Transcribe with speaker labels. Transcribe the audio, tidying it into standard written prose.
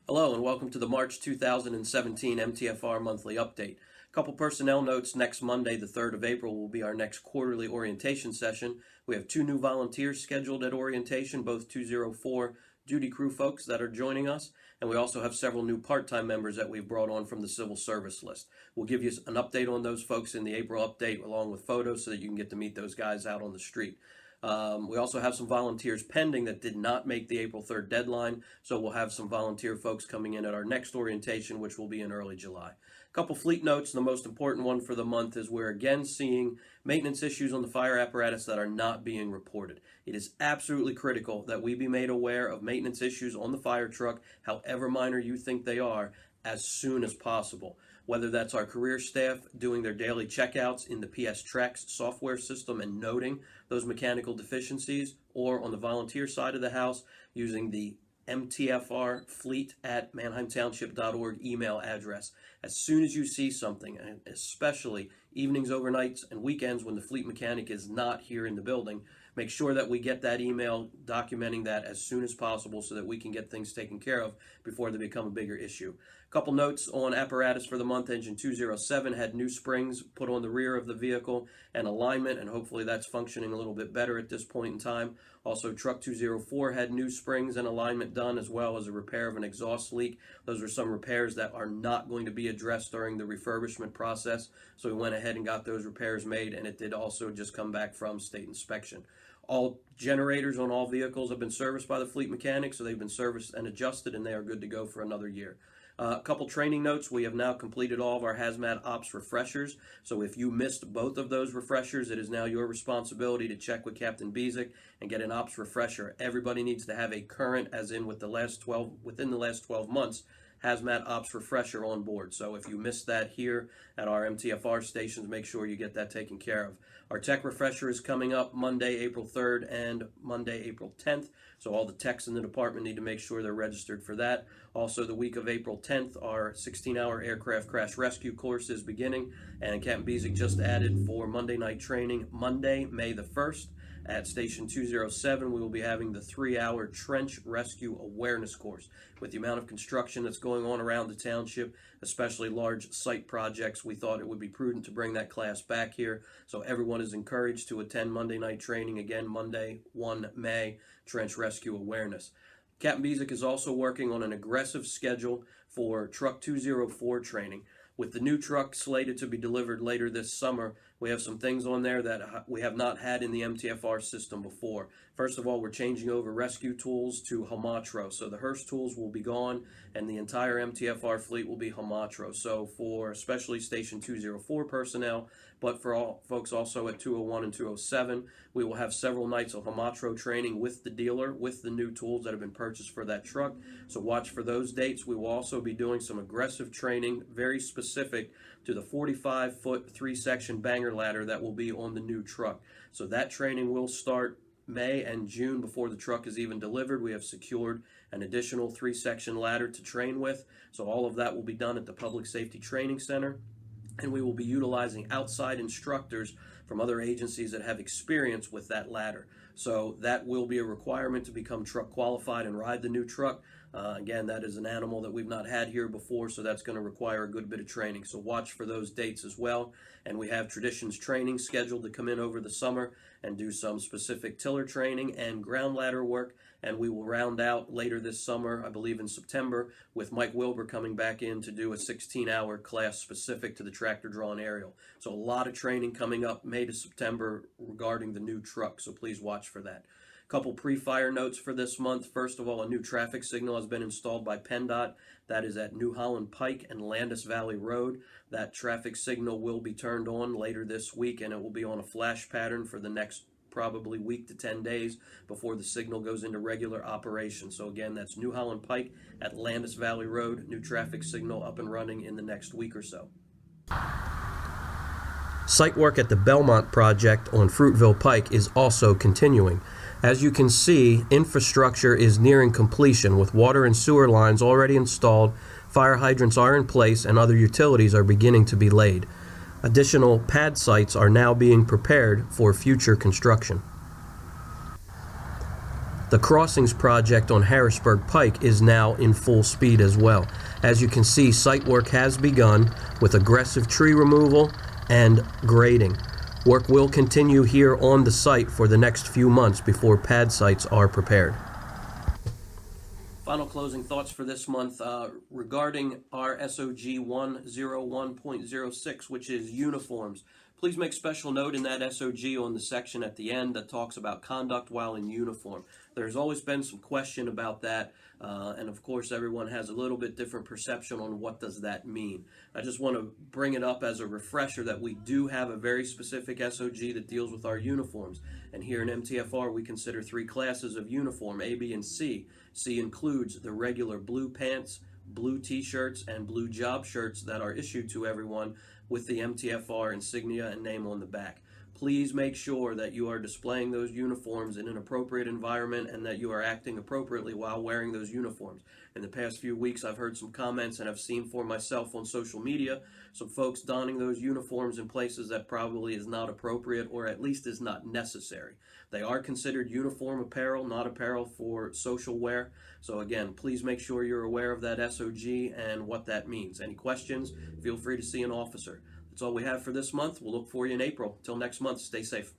Speaker 1: Hello and welcome to the March 2017 MTFR monthly update. A couple personnel notes. Next Monday, the 3rd of April, will be our next quarterly orientation session. We have 2 new volunteers scheduled at orientation, both 204 duty crew folks that are joining us, and we also have several new part-time members that we've brought on from the civil service list. We'll give you an update on those folks in the April update along with photos so that you can get to meet those guys out on the street. We also have some volunteers pending that did not make the April 3rd deadline, so we'll have some volunteer folks coming in at our next orientation, which will be in early July. A couple fleet notes. The most important one for the month is we're again seeing maintenance issues on the fire apparatus that are not being reported. It is absolutely critical that we be made aware of maintenance issues on the fire truck, however minor you think they are, as soon as possible. Whether that's our career staff doing their daily checkouts in the PS Tracks software system and noting those mechanical deficiencies, or on the volunteer side of the house using the MTFR fleet@manheimtownship.org email address. As soon as you see something, and especially evenings, overnights, and weekends when the fleet mechanic is not here in the building, make sure that we get that email documenting that as soon as possible so that we can get things taken care of before they become a bigger issue. A couple notes on apparatus for the month. Engine 207 had new springs put on the rear of the vehicle and alignment, and hopefully that's functioning a little bit better at this point in time. Also, truck 204 had new springs and alignment done, as well as a repair of an exhaust leak. Those are some repairs that are not going to be addressed during the refurbishment process, so we went ahead and got those repairs made, and it did also just come back from state inspection. All generators on all vehicles have been serviced by the fleet mechanic, so they've been serviced and adjusted, and they are good to go for another year. A couple training notes. We have now completed all of our hazmat ops refreshers, so if you missed both of those refreshers, it is now your responsibility to check with Captain Bezick and get an ops refresher. Everybody needs to have a current, as in within the last 12 months, hazmat ops refresher on board. So if you missed that here at our MTFR stations, make sure you get that taken care of. Our tech refresher is coming up Monday, April 3rd and Monday, April 10th. So all the techs in the department need to make sure they're registered for that. Also, the week of April 10th, our 16-hour aircraft crash rescue course is beginning, and Captain Bezick just added for Monday night training, Monday, May the 1st. At Station 207, we will be having the 3-hour trench rescue awareness course. With the amount of construction that's going on around the township, especially large site projects, we thought it would be prudent to bring that class back here. So everyone is encouraged to attend Monday night training, again, Monday, 1 May, trench rescue awareness. Captain Bezick is also working on an aggressive schedule for Truck 204 training. With the new truck slated to be delivered later this summer, we have some things on there that we have not had in the MTFR system before. First of all, we're changing over rescue tools to Homatro. So the Hearst tools will be gone, and the entire MTFR fleet will be Homatro. So for especially Station 204 personnel, but for all folks also at 201 and 207, we will have several nights of Homatro training with the dealer, with the new tools that have been purchased for that truck. So watch for those dates. We will also be doing some aggressive training, very specific to the 45-foot 3-section banger ladder that will be on the new truck. So that training will start May and June before the truck is even delivered. We have secured an additional 3-section ladder to train with. So all of that will be done at the Public Safety Training Center. And we will be utilizing outside instructors from other agencies that have experience with that ladder. So that will be a requirement to become truck qualified and ride the new truck. Again, that is an animal that we've not had here before, so that's going to require a good bit of training. So watch for those dates as well. And we have Traditions training scheduled to come in over the summer and do some specific tiller training and ground ladder work. And we will round out later this summer, I believe in September, with Mike Wilbur coming back in to do a 16-hour class specific to the tractor drawn aerial. So a lot of training coming up May to September regarding the new truck, so please watch for that. Couple pre-fire notes for this month. First of all, a new traffic signal has been installed by PennDOT. That is at New Holland Pike and Landis Valley Road. That traffic signal will be turned on later this week, and it will be on a flash pattern for the next probably week to 10 days before the signal goes into regular operation. So again, that's New Holland Pike at Landis Valley Road. New traffic signal up and running in the next week or so. Site work at the Belmont project on Fruitville Pike is also continuing. As you can see, infrastructure is nearing completion with water and sewer lines already installed, fire hydrants are in place, and other utilities are beginning to be laid. Additional pad sites are now being prepared for future construction. The crossings project on Harrisburg Pike is now in full speed as well. As you can see, site work has begun with aggressive tree removal and grading. Work will continue here on the site for the next few months before pad sites are prepared. Final closing thoughts for this month regarding our SOG 101.06, which is uniforms. Please make special note in that SOG on the section at the end that talks about conduct while in uniform. There's always been some question about that, and of course everyone has a little bit different perception on what does that mean. I just want to bring it up as a refresher that we do have a very specific SOG that deals with our uniforms. And here in MTFR we consider 3 classes of uniform, A, B, and C. C includes the regular blue pants, blue t-shirts, and blue job shirts that are issued to everyone with the MTFR insignia and name on the back. Please make sure that you are displaying those uniforms in an appropriate environment and that you are acting appropriately while wearing those uniforms. In the past few weeks, I've heard some comments and I've seen for myself on social media some folks donning those uniforms in places that probably is not appropriate or at least is not necessary. They are considered uniform apparel, not apparel for social wear. So again, please make sure you're aware of that SOG and what that means. Any questions, feel free to see an officer. That's all we have for this month. We'll look for you in April. Till next month, stay safe.